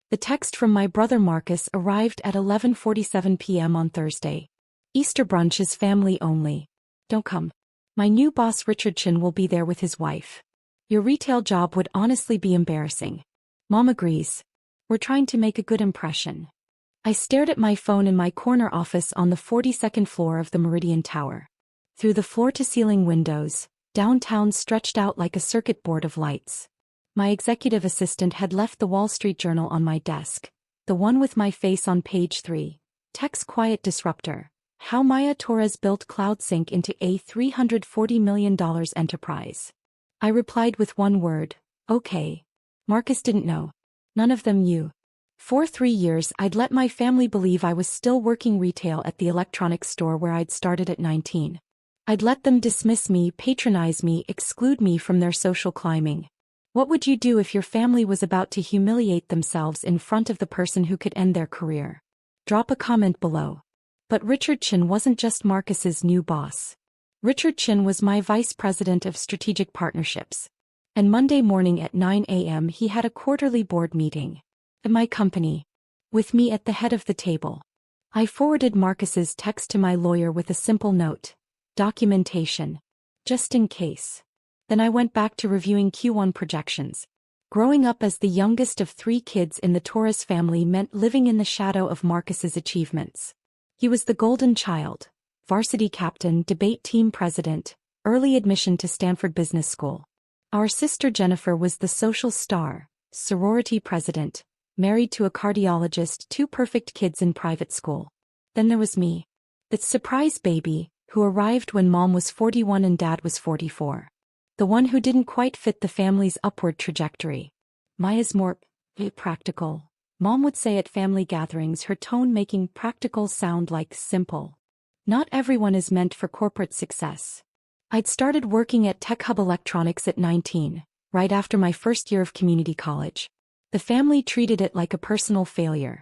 The text from my brother Marcus arrived at 11:47 p.m. on Thursday. Easter brunch is family only. Don't come. My new boss Richard Chin will be there with his wife. Your retail job would honestly be embarrassing. Mom agrees. We're trying to make a good impression. I stared at my phone in my corner office on the 42nd floor of the Meridian Tower. Through the floor-to-ceiling windows, downtown stretched out like a circuit board of lights. My executive assistant had left the Wall Street Journal on my desk, the one with my face on page 3. Tech's quiet disruptor. How Maya Torres built CloudSync into a $340 million enterprise. I replied with one word, okay. Marcus didn't know. None of them knew. For 3 years I'd let my family believe I was still working retail at the electronics store where I'd started at 19. I'd let them dismiss me, patronize me, exclude me from their social climbing. What would you do if your family was about to humiliate themselves in front of the person who could end their career? Drop a comment below. But Richard Chin wasn't just Marcus's new boss. Richard Chin was my vice president of strategic partnerships. And Monday morning at 9 a.m. he had a quarterly board meeting. At my company. With me at the head of the table. I forwarded Marcus's text to my lawyer with a simple note. Documentation. Just in case. Then I went back to reviewing Q1 projections. Growing up as the youngest of 3 kids in the Torres family meant living in the shadow of Marcus's achievements. He was the golden child, varsity captain, debate team president, early admission to Stanford Business School. Our sister Jennifer was the social star, sorority president, married to a cardiologist, 2 perfect kids in private school. Then there was me. The surprise baby, who arrived when mom was 41 and dad was 44. The one who didn't quite fit the family's upward trajectory. Maya's more practical. Mom would say at family gatherings, her tone making practical sound like simple. Not everyone is meant for corporate success. I'd started working at Tech Hub Electronics at 19, right after my first year of community college. The family treated it like a personal failure.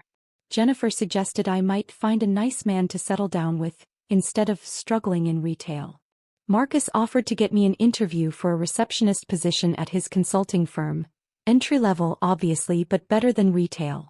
Jennifer suggested I might find a nice man to settle down with, instead of struggling in retail. Marcus offered to get me an interview for a receptionist position at his consulting firm. Entry-level obviously, but better than retail.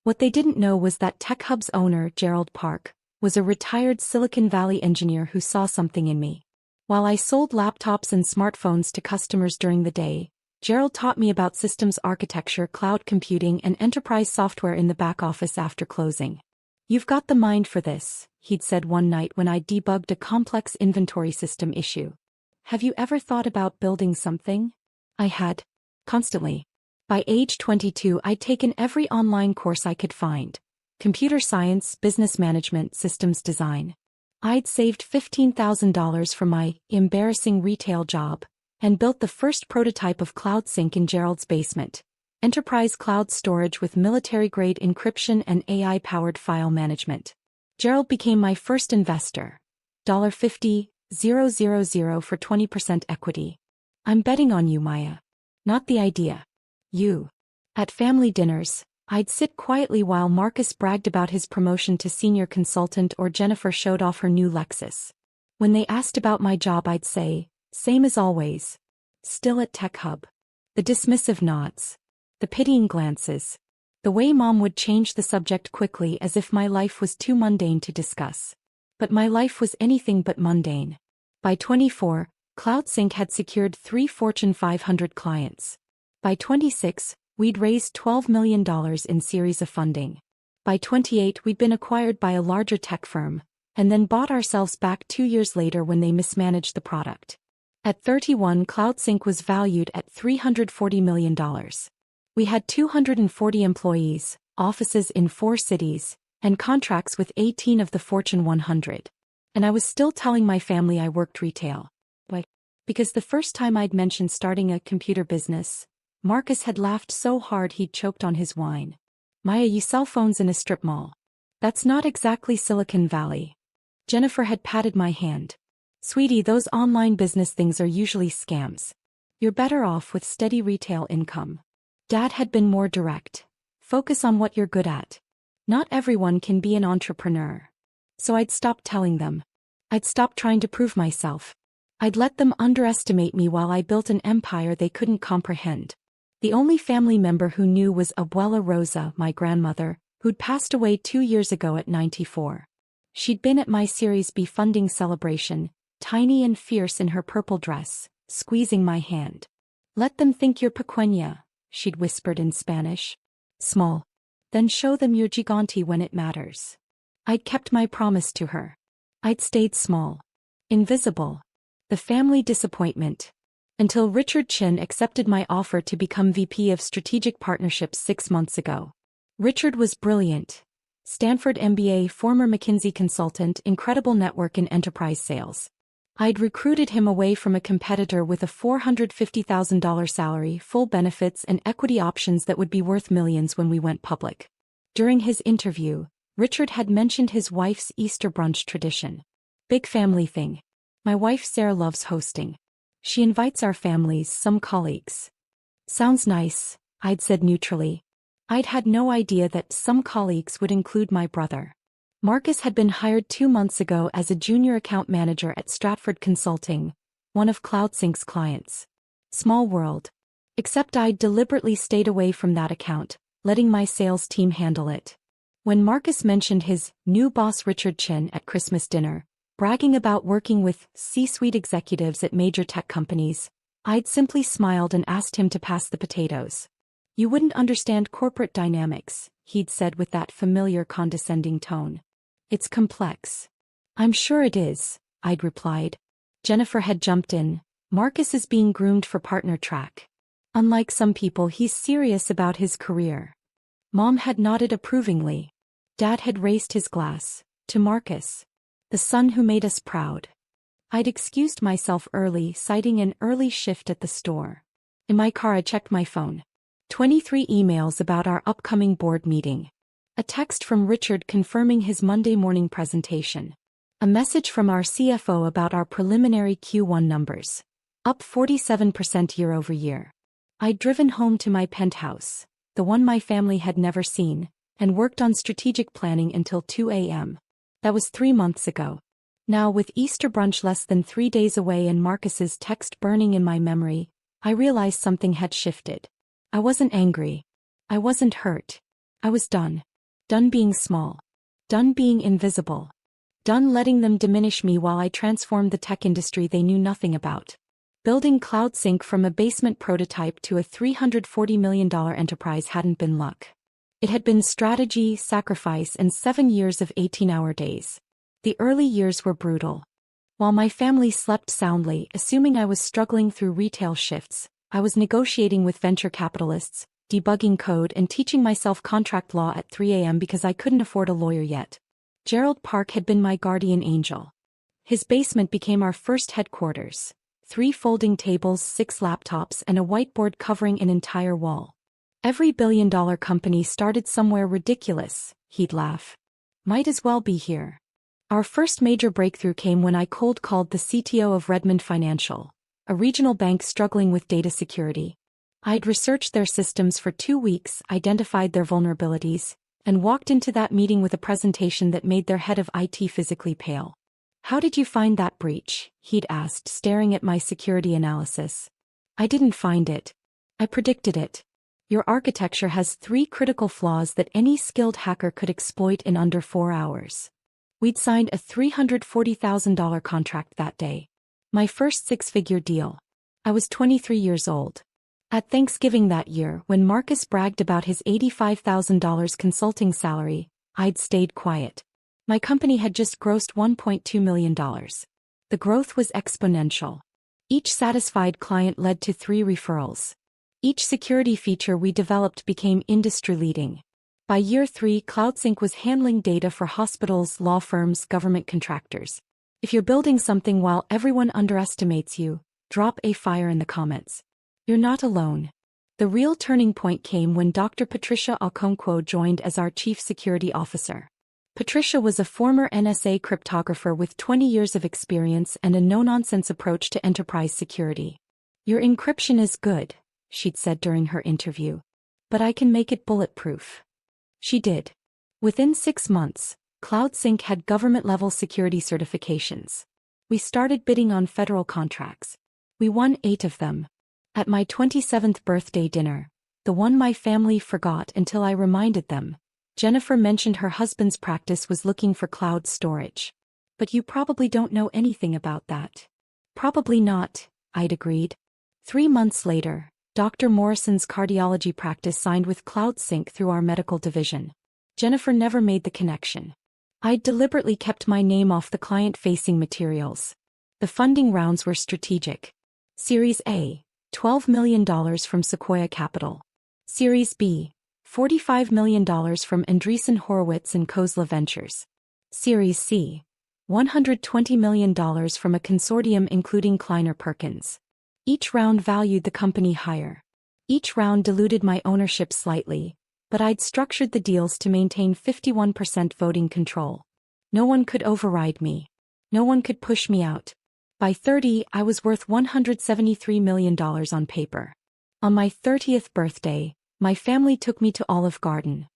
What they didn't know was that Tech Hub's owner, Gerald Park, was a retired Silicon Valley engineer who saw something in me. While I sold laptops and smartphones to customers during the day, Gerald taught me about systems architecture, cloud computing, and enterprise software in the back office after closing. You've got the mind for this, he'd said one night when I debugged a complex inventory system issue. Have you ever thought about building something? I had. Constantly. By age 22 I'd taken every online course I could find. Computer science, business management, systems design. I'd saved $15,000 from my embarrassing retail job and built the first prototype of CloudSync in Gerald's basement. Enterprise cloud storage with military-grade encryption and AI-powered file management. Gerald became my first investor. $50,000 for 20% equity. I'm betting on you, Maya. Not the idea. You. At family dinners, I'd sit quietly while Marcus bragged about his promotion to senior consultant or Jennifer showed off her new Lexus. When they asked about my job I'd say, same as always. Still at Tech Hub. The dismissive nods. The pitying glances. The way mom would change the subject quickly as if my life was too mundane to discuss. But my life was anything but mundane. By 24, CloudSync had secured 3 Fortune 500 clients. By 26, we'd raised $12 million in series of funding. By 28 we'd been acquired by a larger tech firm, and then bought ourselves back 2 years later when they mismanaged the product. At 31 CloudSync was valued at $340 million. We had 240 employees, offices in 4 cities, and contracts with 18 of the Fortune 100. And I was still telling my family I worked retail. Why? Because the first time I'd mentioned starting a computer business, Marcus had laughed so hard he'd choked on his wine. Maya, you sell phones in a strip mall. That's not exactly Silicon Valley. Jennifer had patted my hand. Sweetie, those online business things are usually scams. You're better off with steady retail income. Dad had been more direct. Focus on what you're good at. Not everyone can be an entrepreneur. So I'd stopped telling them. I'd stopped trying to prove myself. I'd let them underestimate me while I built an empire they couldn't comprehend. The only family member who knew was Abuela Rosa, my grandmother, who'd passed away 2 years ago at 94. She'd been at my Series B funding celebration, tiny and fierce in her purple dress, squeezing my hand. "Let them think you're pequeña," she'd whispered in Spanish. "Small. Then show them you're gigante when it matters." I'd kept my promise to her. I'd stayed small. Invisible. The family disappointment. Until Richard Chin accepted my offer to become VP of Strategic Partnerships 6 months ago. Richard was brilliant. Stanford MBA, former McKinsey consultant, incredible network in enterprise sales. I'd recruited him away from a competitor with a $450,000 salary, full benefits and equity options that would be worth millions when we went public. During his interview, Richard had mentioned his wife's Easter brunch tradition. "Big family thing. My wife Sarah loves hosting. She invites our families, some colleagues." "Sounds nice," I'd said neutrally. I'd had no idea that some colleagues would include my brother. Marcus had been hired 2 months ago as a junior account manager at Stratford Consulting, one of CloudSync's clients. Small world. Except I'd deliberately stayed away from that account, letting my sales team handle it. When Marcus mentioned his new boss Richard Chin at Christmas dinner, bragging about working with C-suite executives at major tech companies, I'd simply smiled and asked him to pass the potatoes. "You wouldn't understand corporate dynamics," he'd said with that familiar condescending tone. "It's complex." "I'm sure it is," I'd replied. Jennifer had jumped in. "Marcus is being groomed for partner track. Unlike some people, he's serious about his career." Mom had nodded approvingly. Dad had raised his glass. "To Marcus. The son who made us proud." I'd excused myself early, citing an early shift at the store. In my car I checked my phone. 23 emails about our upcoming board meeting. A text from Richard confirming his Monday morning presentation. A message from our CFO about our preliminary Q1 numbers. Up 47% year over year. I'd driven home to my penthouse, the one my family had never seen, and worked on strategic planning until 2 a.m. That was 3 months ago. Now, with Easter brunch less than 3 days away and Marcus's text burning in my memory, I realized something had shifted. I wasn't angry. I wasn't hurt. I was done. Done being small. Done being invisible. Done letting them diminish me while I transformed the tech industry they knew nothing about. Building CloudSync from a basement prototype to a $340 million enterprise hadn't been luck. It had been strategy, sacrifice, and 7 years of 18-hour days. The early years were brutal. While my family slept soundly, assuming I was struggling through retail shifts, I was negotiating with venture capitalists, debugging code, and teaching myself contract law at 3 a.m. because I couldn't afford a lawyer yet. Gerald Park had been my guardian angel. His basement became our first headquarters. 3 folding tables, 6 laptops, and a whiteboard covering an entire wall. "Every billion-dollar company started somewhere ridiculous," he'd laugh. "Might as well be here." Our first major breakthrough came when I cold-called the CTO of Redmond Financial, a regional bank struggling with data security. I'd researched their systems for 2 weeks, identified their vulnerabilities, and walked into that meeting with a presentation that made their head of IT physically pale. "How did you find that breach?" he'd asked, staring at my security analysis. "I didn't find it. I predicted it. Your architecture has 3 critical flaws that any skilled hacker could exploit in under 4 hours." We'd signed a $340,000 contract that day. My first 6-figure deal. I was 23 years old. At Thanksgiving that year, when Marcus bragged about his $85,000 consulting salary, I'd stayed quiet. My company had just grossed $1.2 million. The growth was exponential. Each satisfied client led to 3 referrals. Each security feature we developed became industry-leading. By year 3, CloudSync was handling data for hospitals, law firms, government contractors. If you're building something while everyone underestimates you, drop a fire in the comments. You're not alone. The real turning point came when Dr. Patricia Okonkwo joined as our Chief Security Officer. Patricia was a former NSA cryptographer with 20 years of experience and a no-nonsense approach to enterprise security. "Your encryption is good," she'd said during her interview. "But I can make it bulletproof." She did. Within 6 months, CloudSync had government-level security certifications. We started bidding on federal contracts. We won 8 of them. At my 27th birthday dinner, the one my family forgot until I reminded them, Jennifer mentioned her husband's practice was looking for cloud storage. But you probably don't know anything about that. Probably not, I'd agreed. 3 months later, Dr. Morrison's cardiology practice signed with CloudSync through our medical division. Jennifer never made the connection. I'd deliberately kept my name off the client-facing materials. The funding rounds were strategic. Series A, $12 million from Sequoia Capital. Series B, $45 million from Andreessen Horowitz and Khosla Ventures. Series C, $120 million from a consortium including Kleiner Perkins. Each round valued the company higher. Each round diluted my ownership slightly, but I'd structured the deals to maintain 51% voting control. No one could override me. No one could push me out. By 30, I was worth $173 million on paper. On my 30th birthday, my family took me to Olive Garden.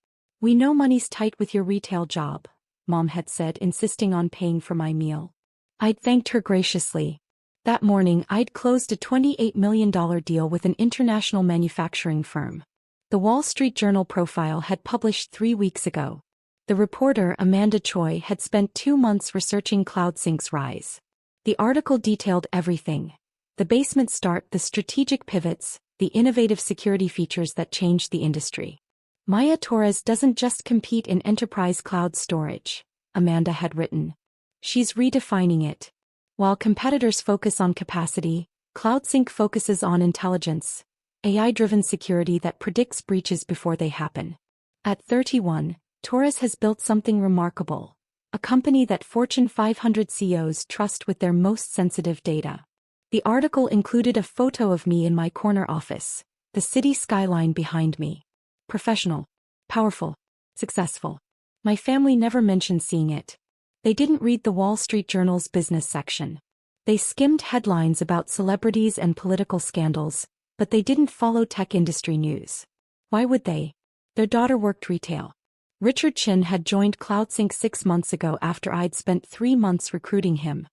"We know money's tight with your retail job," Mom had said, insisting on paying for my meal. I'd thanked her graciously. That morning, I'd closed a $28 million deal with an international manufacturing firm. The Wall Street Journal profile had published 3 weeks ago. The reporter, Amanda Choi, had spent 2 months researching CloudSync's rise. The article detailed everything: the basement start, the strategic pivots, the innovative security features that changed the industry. Maya Torres doesn't just compete in enterprise cloud storage, Amanda had written. She's redefining it. While competitors focus on capacity, CloudSync focuses on intelligence, AI-driven security that predicts breaches before they happen. At 31, Torres has built something remarkable: a company that Fortune 500 CEOs trust with their most sensitive data. The article included a photo of me in my corner office, the city skyline behind me. Professional, powerful, successful. My family never mentioned seeing it. They didn't read the Wall Street Journal's business section. They skimmed headlines about celebrities and political scandals, but they didn't follow tech industry news. Why would they? Their daughter worked retail. Richard Chin had joined CloudSync 6 months ago after I'd spent 3 months recruiting him.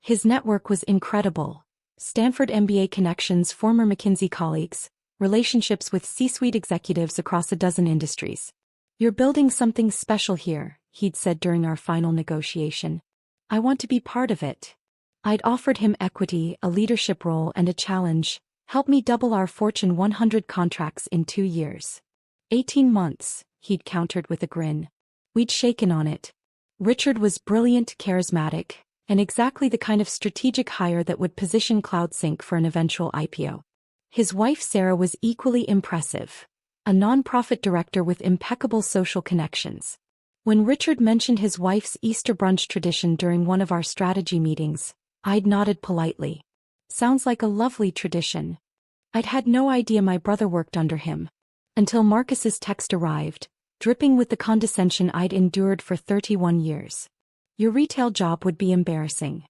His network was incredible: Stanford MBA connections, former McKinsey colleagues, relationships with C-suite executives across a dozen industries. "You're building something special here," he'd said during our final negotiation. "I want to be part of it." I'd offered him equity, a leadership role, and a challenge: help me double our Fortune 100 contracts in 2 years. 18 months, he'd countered with a grin. We'd shaken on it. Richard was brilliant, charismatic, and exactly the kind of strategic hire that would position CloudSync for an eventual IPO. His wife Sarah was equally impressive, a nonprofit director with impeccable social connections. When Richard mentioned his wife's Easter brunch tradition during one of our strategy meetings, I'd nodded politely. Sounds like a lovely tradition. I'd had no idea my brother worked under him. Until Marcus's text arrived, dripping with the condescension I'd endured for 31 years. "Your retail job would be embarrassing."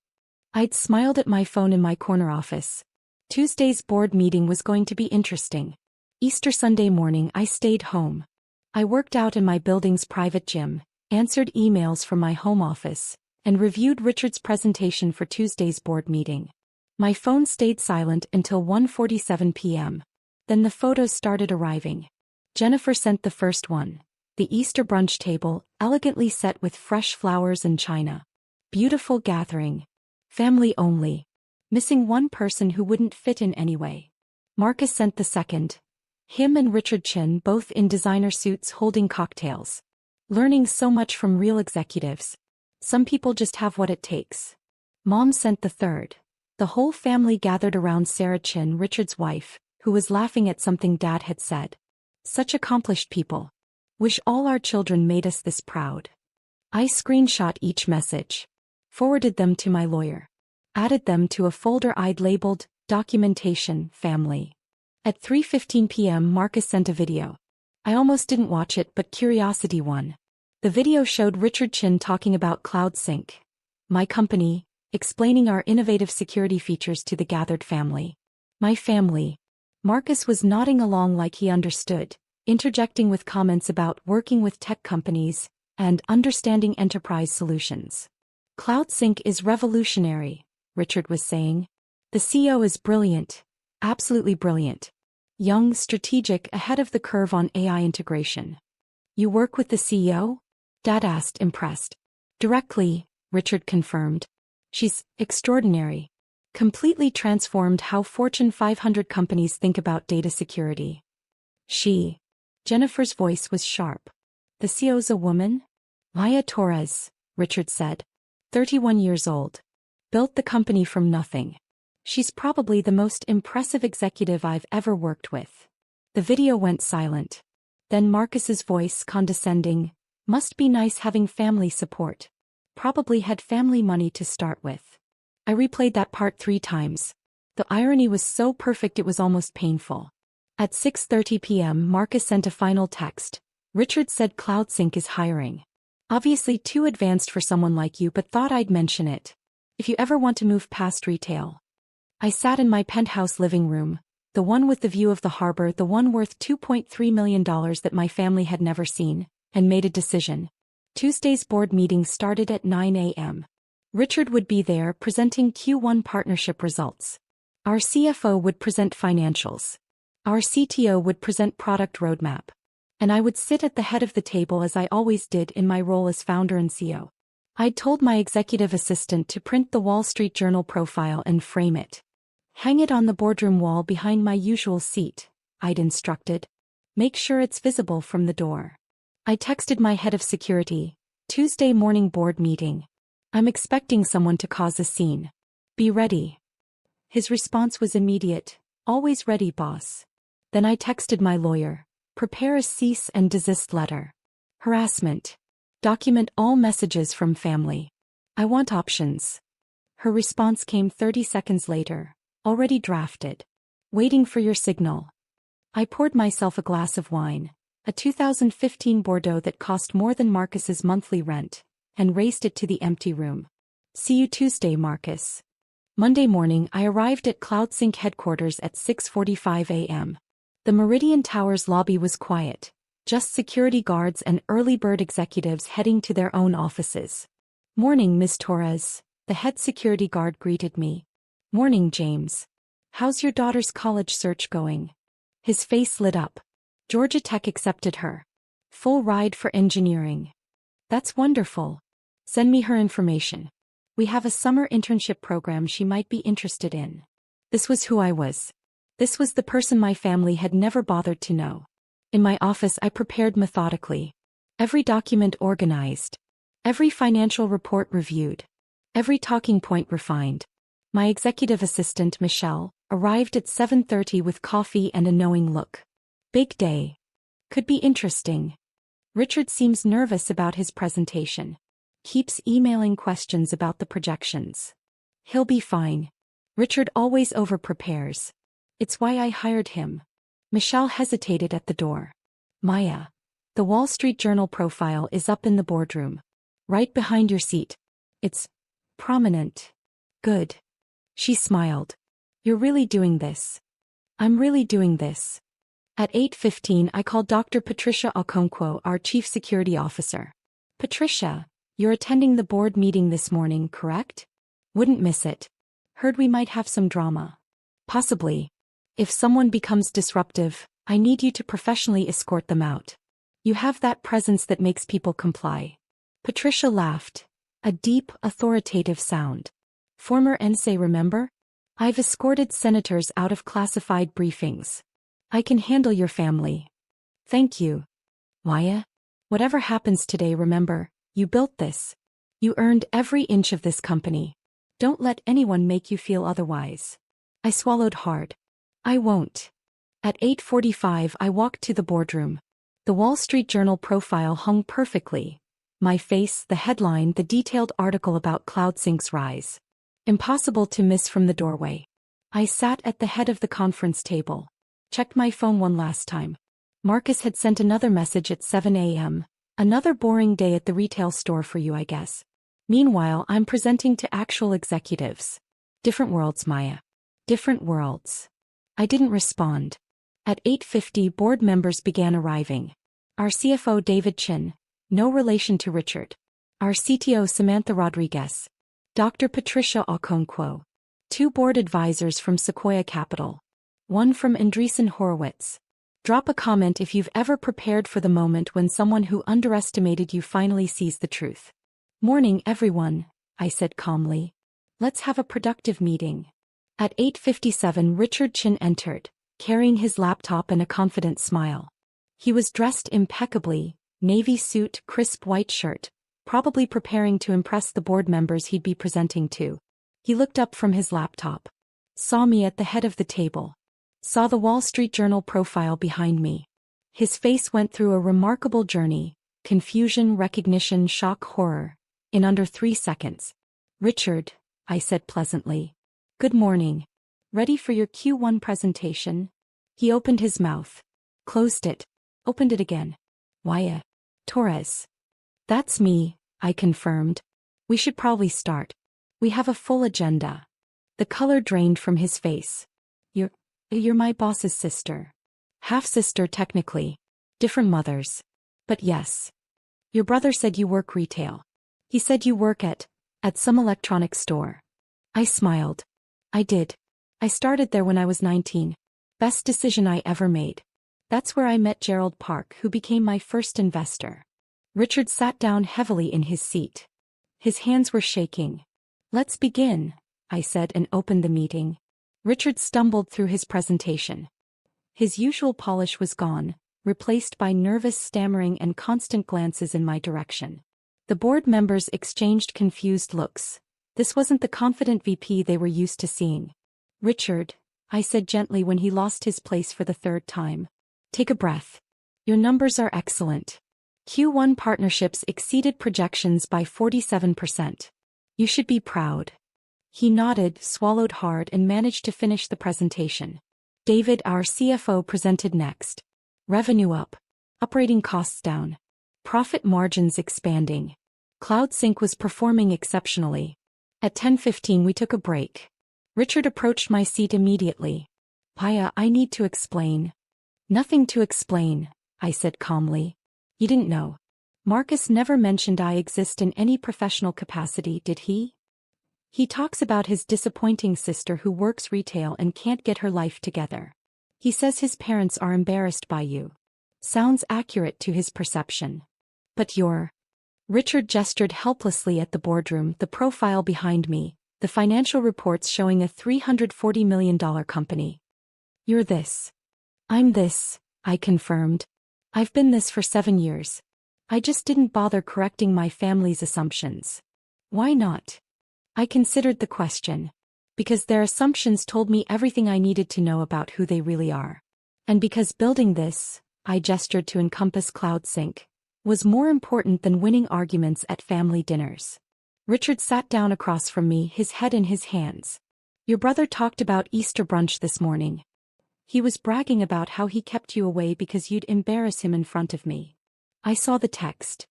I'd smiled at my phone in my corner office. Tuesday's board meeting was going to be interesting. Easter Sunday morning, I stayed home. I worked out in my building's private gym, answered emails from my home office, and reviewed Richard's presentation for Tuesday's board meeting. My phone stayed silent until 1:47 p.m. Then the photos started arriving. Jennifer sent the first one: the Easter brunch table, elegantly set with fresh flowers and china. Beautiful gathering. Family only. Missing one person who wouldn't fit in anyway. Marcus sent the second. Him and Richard Chin both in designer suits holding cocktails. Learning so much from real executives. Some people just have what it takes. Mom sent the third. The whole family gathered around Sarah Chin, Richard's wife, who was laughing at something Dad had said. Such accomplished people. Wish all our children made us this proud. I screenshot each message. Forwarded them to my lawyer. Added them to a folder I'd labeled Documentation, Family. At 3:15 p.m. Marcus sent a video. I almost didn't watch it, but curiosity won. The video showed Richard Chin talking about CloudSync, my company, explaining our innovative security features to the gathered family. My family. Marcus was nodding along like he understood, interjecting with comments about working with tech companies and understanding enterprise solutions. CloudSync is revolutionary, Richard was saying. The CEO is brilliant. Absolutely brilliant. Young, strategic, ahead of the curve on AI integration. You work with the CEO? Dad asked, impressed. Directly, Richard confirmed. She's extraordinary. Completely transformed how Fortune 500 companies think about data security. Jennifer's voice was sharp. The CEO's a woman? Maya Torres, Richard said. 31 years old. Built the company from nothing. She's probably the most impressive executive I've ever worked with. The video went silent. Then Marcus's voice, condescending. Must be nice having family support. Probably had family money to start with. I replayed that part 3 times. The irony was so perfect it was almost painful. At 6:30 p.m. Marcus sent a final text. Richard said CloudSync is hiring. Obviously too advanced for someone like you, but thought I'd mention it. If you ever want to move past retail. I sat in my penthouse living room, the one with the view of the harbor, the one worth $2.3 million that my family had never seen, and made a decision. Tuesday's board meeting started at 9 a.m. Richard would be there presenting Q1 partnership results. Our CFO would present financials. Our CTO would present product roadmap. And I would sit at the head of the table as I always did in my role as founder and CEO. I'd told my executive assistant to print the Wall Street Journal profile and frame it. Hang it on the boardroom wall behind my usual seat, I'd instructed. Make sure it's visible from the door. I texted my head of security. Tuesday morning board meeting. I'm expecting someone to cause a scene. Be ready. His response was immediate. Always ready, boss. Then I texted my lawyer. Prepare a cease and desist letter. Harassment. Document all messages from family. I want options. Her response came 30 seconds later. Already drafted. Waiting for your signal. I poured myself a glass of wine, a 2015 Bordeaux that cost more than Marcus's monthly rent, and raced it to the empty room. See you Tuesday, Marcus. Monday morning I arrived at CloudSync headquarters at 6:45 a.m. The Meridian Towers lobby was quiet, just security guards and early bird executives heading to their own offices. Morning, Miss Torres, the head security guard greeted me. Morning, James. How's your daughter's college search going? His face lit up. Georgia Tech accepted her. Full ride for engineering. That's wonderful. Send me her information. We have a summer internship program she might be interested in. This was who I was. This was the person my family had never bothered to know. In my office I prepared methodically. Every document organized. Every financial report reviewed. Every talking point refined. My executive assistant, Michelle, arrived at 7:30 with coffee and a knowing look. Big day. Could be interesting. Richard seems nervous about his presentation. Keeps emailing questions about the projections. He'll be fine. Richard always over-prepares. It's why I hired him. Michelle hesitated at the door. Maya. The Wall Street Journal profile is up in the boardroom. Right behind your seat. It's prominent. Good. She smiled. You're really doing this. I'm really doing this. At 8:15 I called Dr. Patricia Okonkwo, our Chief Security Officer. Patricia, you're attending the board meeting this morning, correct? Wouldn't miss it. Heard we might have some drama. Possibly. If someone becomes disruptive, I need you to professionally escort them out. You have that presence that makes people comply. Patricia laughed. A deep, authoritative sound. Former NSA, remember? I've escorted senators out of classified briefings. I can handle your family. Thank you. Maya? Whatever happens today, remember, you built this. You earned every inch of this company. Don't let anyone make you feel otherwise. I swallowed hard. I won't. At 8:45 I walked to the boardroom. The Wall Street Journal profile hung perfectly. My face, the headline, the detailed article about CloudSync's rise. Impossible to miss from the doorway. I sat at the head of the conference table. Checked my phone one last time. Marcus had sent another message at 7 a.m. Another boring day at the retail store for you, I guess. Meanwhile, I'm presenting to actual executives. Different worlds, Maya. Different worlds. I didn't respond. At 8:50 board members began arriving. Our CFO David Chin, no relation to Richard. Our CTO Samantha Rodriguez. Dr. Patricia Okonkwo. 2 board advisors from Sequoia Capital. One from Andreessen Horowitz. Drop a comment if you've ever prepared for the moment when someone who underestimated you finally sees the truth. Morning, everyone, I said calmly. Let's have a productive meeting. At 8:57, Richard Chin entered, carrying his laptop and a confident smile. He was dressed impeccably, navy suit, crisp white shirt, probably preparing to impress the board members he'd be presenting to. He looked up from his laptop. Saw me at the head of the table. Saw the Wall Street Journal profile behind me. His face went through a remarkable journey: confusion, recognition, shock, horror, in under 3 seconds. Richard, I said pleasantly. Good morning. Ready for your Q1 presentation? He opened his mouth. Closed it. Opened it again. Why, Torres. That's me, I confirmed. We should probably start. We have a full agenda. The color drained from his face. You're my boss's sister. Half-sister technically. Different mothers. But yes. Your brother said you work retail. He said you work at some electronics store. I smiled. I did. I started there when I was 19. Best decision I ever made. That's where I met Gerald Park, who became my first investor. Richard sat down heavily in his seat. His hands were shaking. Let's begin, I said and opened the meeting. Richard stumbled through his presentation. His usual polish was gone, replaced by nervous stammering and constant glances in my direction. The board members exchanged confused looks. This wasn't the confident VP they were used to seeing. Richard, I said gently when he lost his place for the third time. Take a breath. Your numbers are excellent. Q1 partnerships exceeded projections by 47%. You should be proud. He nodded, swallowed hard, and managed to finish the presentation. David, our CFO, presented next. Revenue up. Operating costs down. Profit margins expanding. CloudSync was performing exceptionally. At 10:15 we took a break. Richard approached my seat immediately. Paya, I need to explain. Nothing to explain, I said calmly. You didn't know. Marcus never mentioned I exist in any professional capacity, did he? He talks about his disappointing sister who works retail and can't get her life together. He says his parents are embarrassed by you. Sounds accurate to his perception. But you're... Richard gestured helplessly at the boardroom, the profile behind me, the financial reports showing a $340 million company. You're this. I'm this, I confirmed. I've been this for 7 years. I just didn't bother correcting my family's assumptions. Why not? I considered the question. Because their assumptions told me everything I needed to know about who they really are. And because building this, I gestured to encompass CloudSync, was more important than winning arguments at family dinners. Richard sat down across from me, his head in his hands. Your brother talked about Easter brunch this morning. He was bragging about how he kept you away because you'd embarrass him in front of me. I saw the text.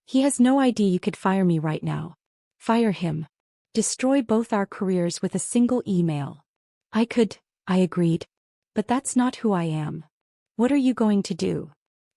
He has no idea you could fire me right now. Fire him. Destroy both our careers with a single email. I agreed. But that's not who I am. What are you going to do?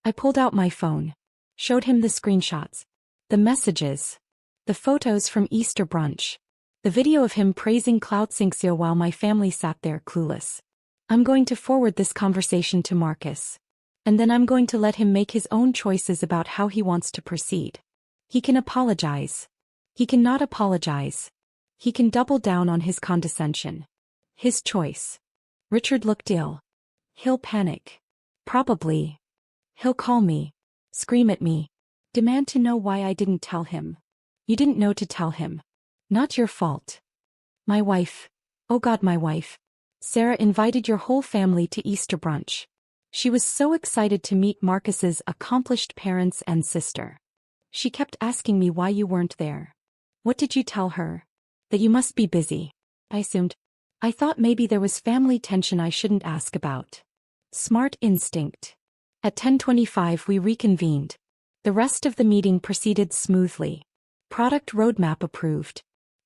I pulled out my phone. Showed him the screenshots. The messages. The photos from Easter brunch. The video of him praising CloudSync while my family sat there clueless. I'm going to forward this conversation to Marcus. And then I'm going to let him make his own choices about how he wants to proceed. He can apologize. He cannot apologize. He can double down on his condescension. His choice. Richard looked ill. He'll panic. Probably. He'll call me. Scream at me. Demand to know why I didn't tell him. You didn't know to tell him. Not your fault. My wife. Oh God, my wife. Sarah invited your whole family to Easter brunch. She was so excited to meet Marcus's accomplished parents and sister. She kept asking me why you weren't there. What did you tell her? That you must be busy. I assumed. I thought maybe there was family tension I shouldn't ask about. Smart instinct. At 10:25 we reconvened. The rest of the meeting proceeded smoothly. Product roadmap approved.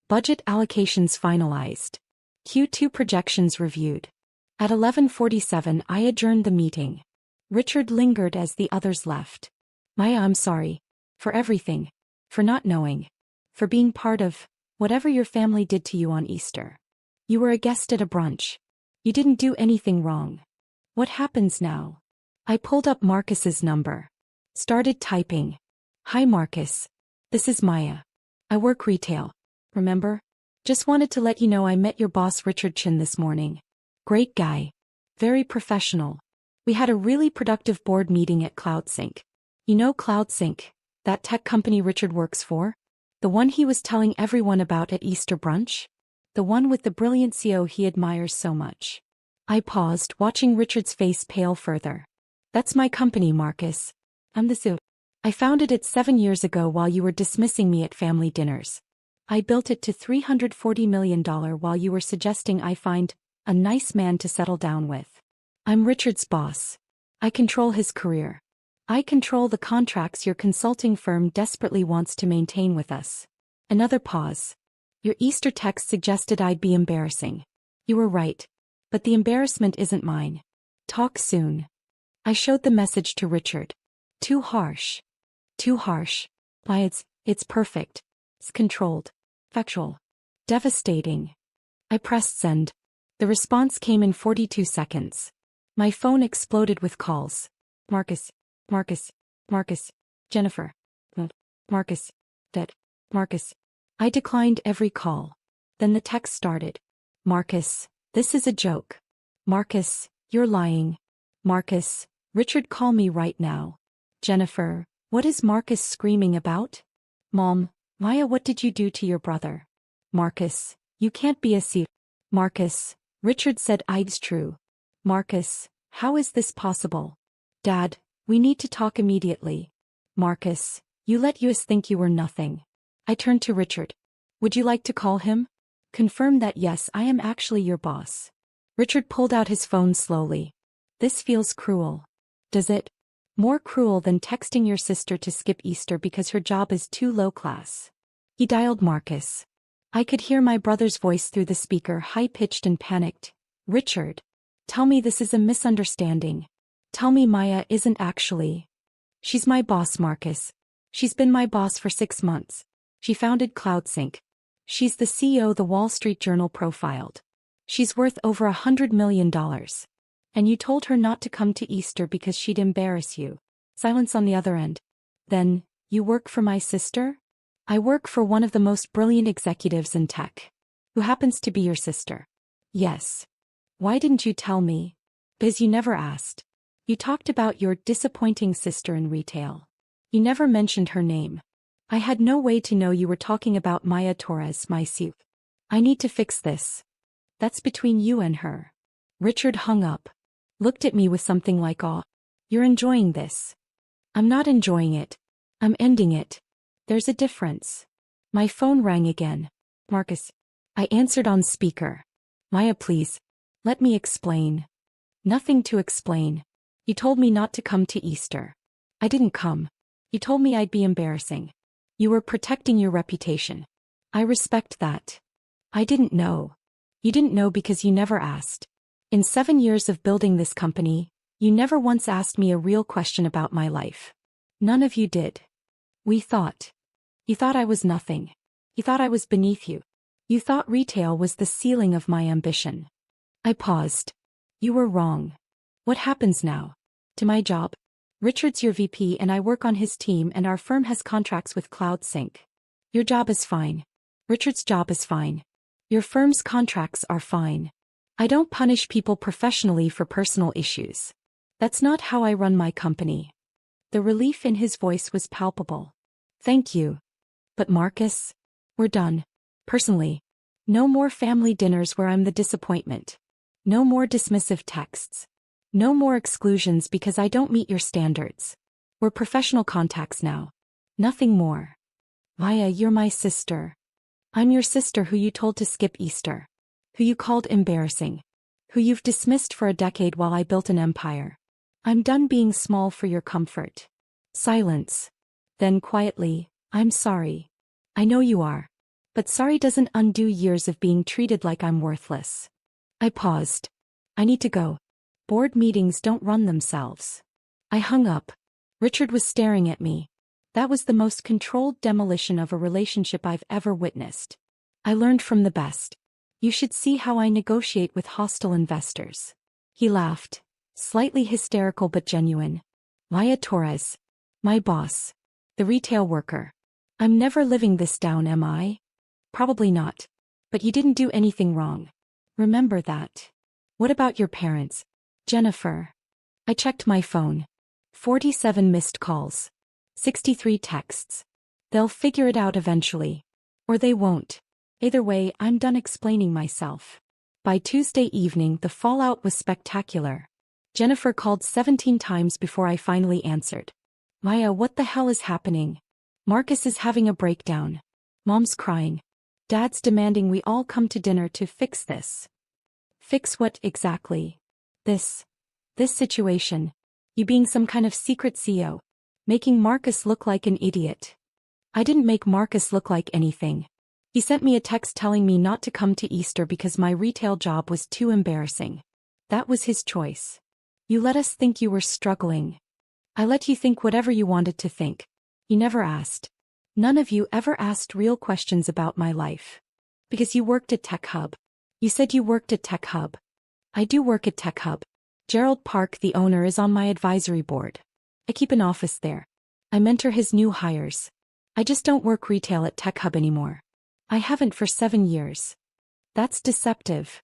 Budget allocations finalized. Q2 projections reviewed. At 11:47 I adjourned the meeting. Richard lingered as the others left. Maya, I'm sorry. For everything. For not knowing. For being part of whatever your family did to you on Easter. You were a guest at a brunch. You didn't do anything wrong. What happens now? I pulled up Marcus's number. Started typing. Hi Marcus. This is Maya. I work retail. Remember? Just wanted to let you know I met your boss Richard Chin this morning. Great guy. Very professional. We had a really productive board meeting at CloudSync. You know CloudSync, that tech company Richard works for? The one he was telling everyone about at Easter brunch? The one with the brilliant CEO he admires so much. I paused, watching Richard's face pale further. That's my company, Marcus. I'm the CEO. I founded it 7 years ago while you were dismissing me at family dinners. I built it to $340 million while you were suggesting I find a nice man to settle down with. I'm Richard's boss. I control his career. I control the contracts your consulting firm desperately wants to maintain with us. Another pause. Your Easter text suggested I'd be embarrassing. You were right. But the embarrassment isn't mine. Talk soon. I showed the message to Richard. Too harsh. Too harsh. Why, it's perfect. It's controlled. Factual. Devastating. I pressed send. The response came in 42 seconds. My phone exploded with calls. Marcus. Marcus. Marcus. Jennifer. Marcus. Dead. Marcus. I declined every call. Then the text started. Marcus, this is a joke. Marcus, you're lying. Marcus, Richard, call me right now. Jennifer, what is Marcus screaming about? Mom, Maya, what did you do to your brother? Marcus, you can't be a CEO. Marcus, Richard said it's true. Marcus, how is this possible? Dad, we need to talk immediately. Marcus, you let us think you were nothing. I turned to Richard. Would you like to call him? Confirm that yes, I am actually your boss. Richard pulled out his phone slowly. This feels cruel. Does it? More cruel than texting your sister to skip Easter because her job is too low class. He dialed Marcus. I could hear my brother's voice through the speaker, high-pitched and panicked. Richard. Tell me this is a misunderstanding. Tell me Maya isn't actually. She's my boss, Marcus. She's been my boss for 6 months. She founded CloudSync. She's the CEO the Wall Street Journal profiled. She's worth over $100 million. And you told her not to come to Easter because she'd embarrass you. Silence on the other end. Then, you work for my sister? I work for one of the most brilliant executives in tech. Who happens to be your sister? Yes. Why didn't you tell me? Because you never asked. You talked about your disappointing sister in retail. You never mentioned her name. I had no way to know you were talking about Maya Torres, my CEO. I need to fix this. That's between you and her. Richard hung up. Looked at me with something like awe. You're enjoying this. I'm not enjoying it. I'm ending it. There's a difference. My phone rang again. Marcus. I answered on speaker. Maya, please. Let me explain. Nothing to explain. You told me not to come to Easter. I didn't come. You told me I'd be embarrassing. You were protecting your reputation. I respect that. I didn't know. You didn't know because you never asked. In 7 years of building this company, you never once asked me a real question about my life. None of you did. You thought I was nothing. You thought I was beneath you. You thought retail was the ceiling of my ambition. I paused. You were wrong. What happens now? To my job? Richard's your VP and I work on his team and our firm has contracts with CloudSync. Your job is fine. Richard's job is fine. Your firm's contracts are fine. I don't punish people professionally for personal issues. That's not how I run my company. The relief in his voice was palpable. Thank you. But Marcus, we're done. Personally. No more family dinners where I'm the disappointment. No more dismissive texts. No more exclusions because I don't meet your standards. We're professional contacts now. Nothing more. Maya, you're my sister. I'm your sister who you told to skip Easter. Who you called embarrassing. Who you've dismissed for a decade while I built an empire. I'm done being small for your comfort. Silence. Then quietly, I'm sorry. I know you are. But sorry doesn't undo years of being treated like I'm worthless. I paused. I need to go. Board meetings don't run themselves. I hung up. Richard was staring at me. That was the most controlled demolition of a relationship I've ever witnessed. I learned from the best. You should see how I negotiate with hostile investors. He laughed, slightly hysterical but genuine. Maya Torres. My boss. The retail worker. I'm never living this down, am I? Probably not. But you didn't do anything wrong. Remember that. What about your parents? Jennifer. I checked my phone. 47 missed calls. 63 texts. They'll figure it out eventually. Or they won't. Either way, I'm done explaining myself. By Tuesday evening, the fallout was spectacular. Jennifer called 17 times before I finally answered. Maya, what the hell is happening? Marcus is having a breakdown. Mom's crying. Dad's demanding we all come to dinner to fix this. Fix what exactly? This situation. You being some kind of secret CEO. Making Marcus look like an idiot. I didn't make Marcus look like anything. He sent me a text telling me not to come to Easter because my retail job was too embarrassing. That was his choice. You let us think you were struggling. I let you think whatever you wanted to think. You never asked. None of you ever asked real questions about my life. Because you worked at Tech Hub. You said you worked at Tech Hub. I do work at Tech Hub. Gerald Park, the owner, is on my advisory board. I keep an office there. I mentor his new hires. I just don't work retail at Tech Hub anymore. I haven't for 7 years. That's deceptive.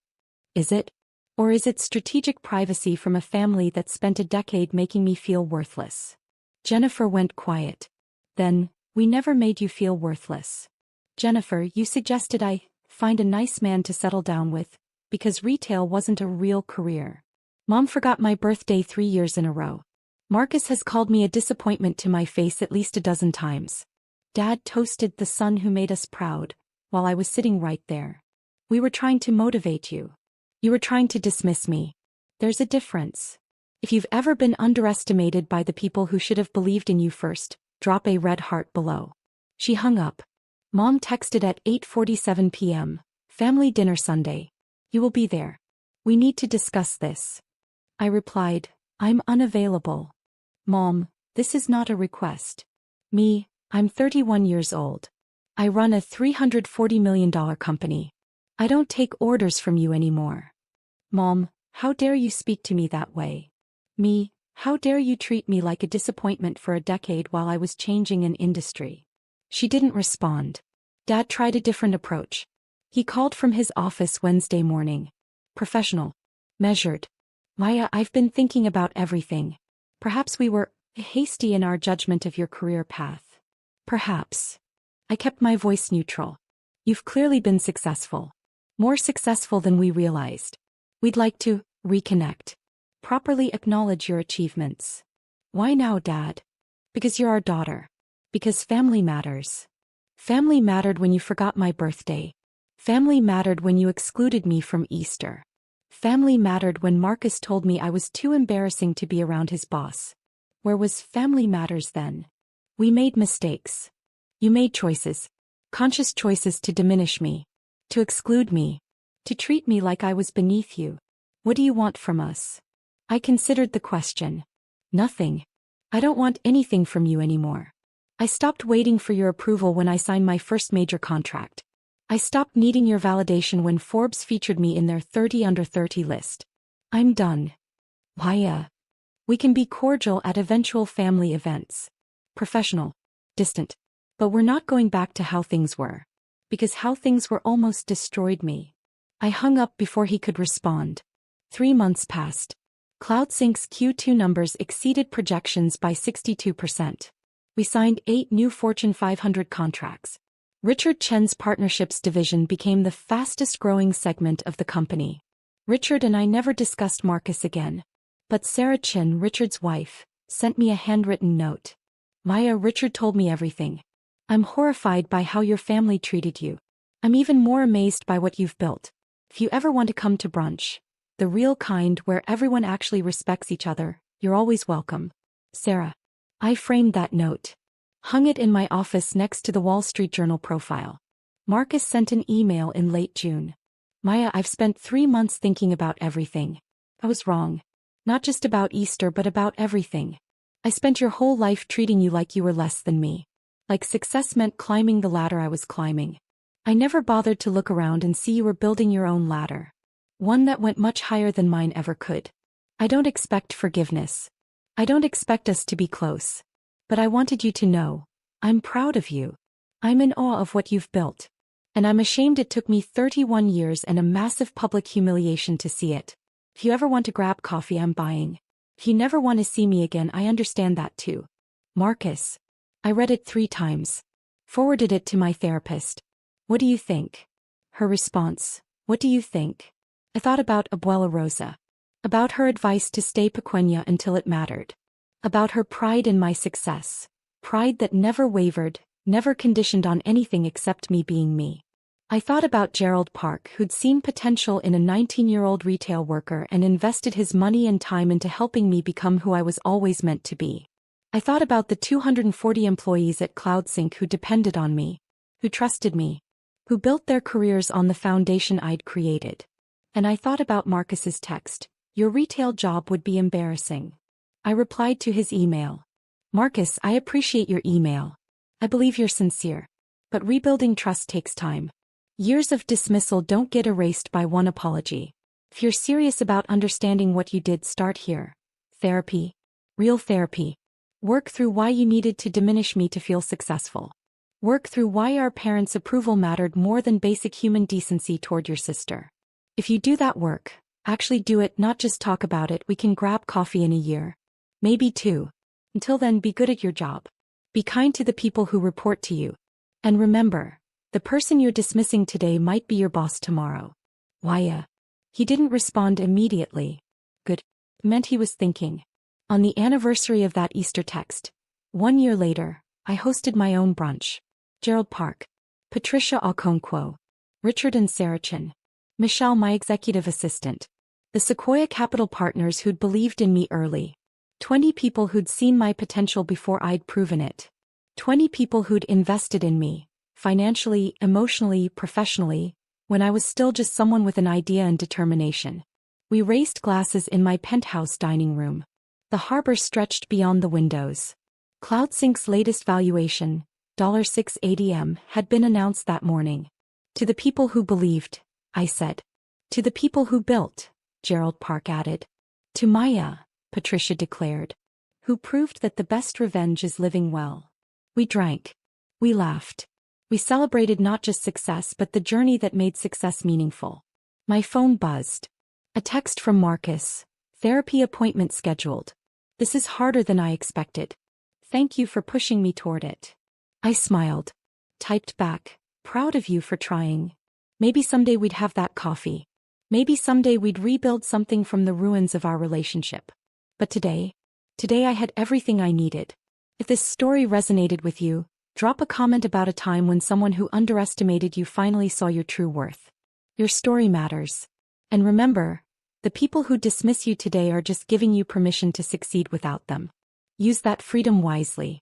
Is it? Or is it strategic privacy from a family that spent a decade making me feel worthless? Jennifer went quiet. Then, we never made you feel worthless. Jennifer, you suggested I find a nice man to settle down with, because retail wasn't a real career. Mom forgot my birthday 3 years in a row. Marcus has called me a disappointment to my face at least a dozen times. Dad toasted the son who made us proud, while I was sitting right there. We were trying to motivate you. You were trying to dismiss me. There's a difference. If you've ever been underestimated by the people who should have believed in you first, drop a red heart below. She hung up. Mom texted at 8:47 p.m. Family dinner Sunday. You will be there. We need to discuss this. I replied, I'm unavailable. Mom, this is not a request. I'm 31 years old. I run a $340 million company. I don't take orders from you anymore. Mom, how dare you speak to me that way? How dare you treat me like a disappointment for a decade while I was changing an industry? She didn't respond. Dad tried a different approach. He called from his office Wednesday morning. Professional. Measured. Maya, I've been thinking about everything. Perhaps we were hasty in our judgment of your career path. Perhaps. I kept my voice neutral. You've clearly been successful. More successful than we realized. We'd like to reconnect. Properly acknowledge your achievements. Why now, Dad? Because you're our daughter. Because family matters. Family mattered when you forgot my birthday. Family mattered when you excluded me from Easter. Family mattered when Marcus told me I was too embarrassing to be around his boss. Where was family matters then? We made mistakes. You made choices. Conscious choices to diminish me. To exclude me. To treat me like I was beneath you. What do you want from us? I considered the question. Nothing. I don't want anything from you anymore. I stopped waiting for your approval when I signed my first major contract. I stopped needing your validation when Forbes featured me in their 30 under 30 list. I'm done. Maya. We can be cordial at eventual family events. Professional. Distant. But we're not going back to how things were. Because how things were almost destroyed me. I hung up before he could respond. 3 months passed. CloudSync's Q2 numbers exceeded projections by 62%. We signed 8 new Fortune 500 contracts. Richard Chen's partnerships division became the fastest-growing segment of the company. Richard and I never discussed Marcus again. But Sarah Chen, Richard's wife, sent me a handwritten note. Maya, Richard told me everything. I'm horrified by how your family treated you. I'm even more amazed by what you've built. If you ever want to come to brunch, the real kind where everyone actually respects each other, you're always welcome. Sarah. I framed that note. Hung it in my office next to the Wall Street Journal profile. Marcus sent an email in late June. Maya, I've spent 3 months thinking about everything. I was wrong. Not just about Easter but about everything. I spent your whole life treating you like you were less than me. Like success meant climbing the ladder I was climbing. I never bothered to look around and see you were building your own ladder. One that went much higher than mine ever could. I don't expect forgiveness. I don't expect us to be close. But I wanted you to know, I'm proud of you. I'm in awe of what you've built. And I'm ashamed it took me 31 years and a massive public humiliation to see it. If you ever want to grab coffee, I'm buying. If you never want to see me again, I understand that too. Marcus. I read it 3 times. Forwarded it to my therapist. What do you think? Her response, what do you think? I thought about Abuela Rosa. About her advice to stay pequeña until it mattered. About her pride in my success. Pride that never wavered, never conditioned on anything except me being me. I thought about Gerald Park, who'd seen potential in a 19-year-old retail worker and invested his money and time into helping me become who I was always meant to be. I thought about the 240 employees at CloudSync who depended on me, who trusted me, who built their careers on the foundation I'd created. And I thought about Marcus's text, your retail job would be embarrassing. I replied to his email. Marcus, I appreciate your email. I believe you're sincere. But rebuilding trust takes time. Years of dismissal don't get erased by one apology. If you're serious about understanding what you did, start here. Therapy. Real therapy. Work through why you needed to diminish me to feel successful. Work through why our parents' approval mattered more than basic human decency toward your sister. If you do that work, actually do it, not just talk about it, we can grab coffee in a year. Maybe 2. Until then, be good at your job. Be kind to the people who report to you. And remember, the person you're dismissing today might be your boss tomorrow. Why? He didn't respond immediately. Good. Meant he was thinking. On the anniversary of that Easter text, 1 year later, I hosted my own brunch. Gerald Park. Patricia Okonkwo. Richard and Sarah Chin. Michelle, my executive assistant. The Sequoia Capital partners who'd believed in me early. 20 people who'd seen my potential before I'd proven it. 20 people who'd invested in me, financially, emotionally, professionally, when I was still just someone with an idea and determination. We raised glasses in my penthouse dining room. The harbor stretched beyond the windows. CloudSync's latest valuation, $6.80, had been announced that morning. To the people who believed, I said. To the people who built, Gerald Park added. To Maya, Patricia declared. Who proved that the best revenge is living well. We drank. We laughed. We celebrated not just success but the journey that made success meaningful. My phone buzzed. A text from Marcus. Therapy appointment scheduled. This is harder than I expected. Thank you for pushing me toward it. I smiled. Typed back. Proud of you for trying. Maybe someday we'd have that coffee. Maybe someday we'd rebuild something from the ruins of our relationship. But today I had everything I needed. If this story resonated with you, drop a comment about a time when someone who underestimated you finally saw your true worth. Your story matters. And remember, the people who dismiss you today are just giving you permission to succeed without them. Use that freedom wisely.